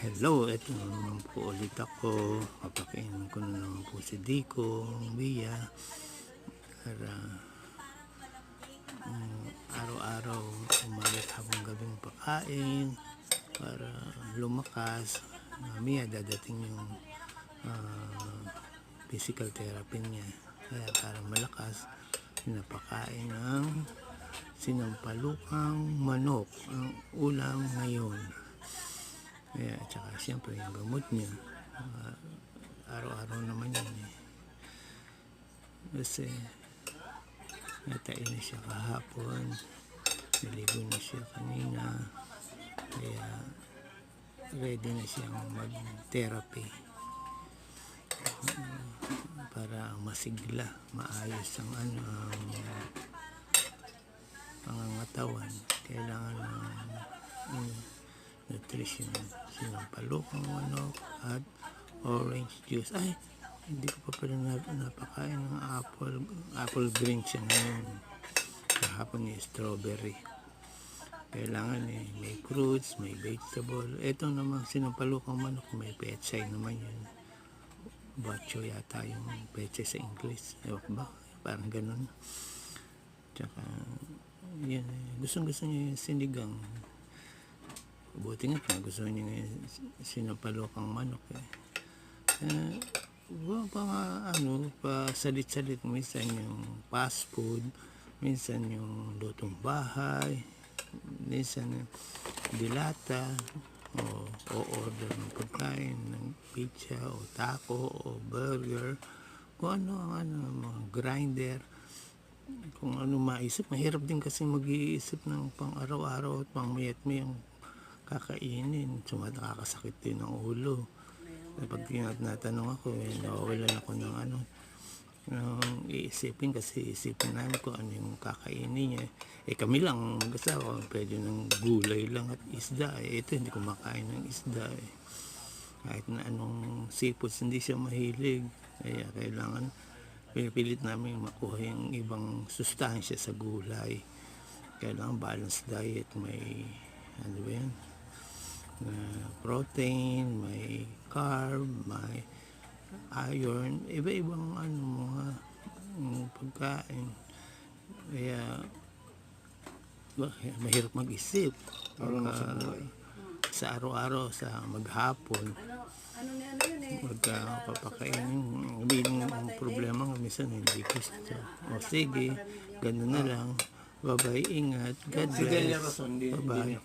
Hello, ito na naman po ulit ako. Papakainin ko na naman po si Dico, Bia, para araw-araw umalit habang gabing pakain para lumakas. Mamaya dadating yung physical therapy niya. Kaya para malakas, pinapakain ng sinampalukang manok ang ulam ngayon. Kaya tsaka siyempre yung gamot niya, araw-araw naman yun eh. Kasi natain na siya kahapon, naligo na siya kanina, kaya ready na siyang mag-therapy para masigla, maayos ang pangangatawan. Kailangan ng nutrition, sinampalukang manok at orange juice. Ay, hindi ko pa pala napakain ng apple green siya ngayon. Kahapon yung strawberry. Kailangan may fruits, may vegetable. Ito naman sinampalukang manok, may pechay naman yun. Bacho yata yung pechay sa English. Ewan ba? Parang ganun. Tsaka yan, gustong-gusto niya yung sinigang. Buti nga pa, gusto niya yung sinampalukang manok eh. Pa salit-salit, minsan yung fast food, minsan yung lutong bahay, minsan yung dilata, o order ng pagkain ng pizza o taco o burger, kung ano mga grinder, kung ano maisip. Mahirap din kasi mag-iisip ng pang araw-araw at pang mayat-mayang kakainin. Nakakasakit din ng ulo. Pag tinatanong ako, nawawalan ako ng iisipin, kasi isipin namin kung ano yung kakainin niya. Kami lang mag-asawa, pwede ng gulay lang at isda. Ito hindi kumakain ng isda. Kahit na anong seafoods, hindi siya mahilig. Kaya kailangan, pinipilit namin makuha yung ibang sustansya sa gulay. Kailangan balanced diet, may protein, may carb, may iron, iba-ibang mga pagkain. Kaya mahirap mag-isip sa araw-araw, sa maghapon magpapakainin. Ang problema nga minsan hindi gusto. O sige, gano'n na lang. Bye-bye, ingat, God bless. Bye-bye.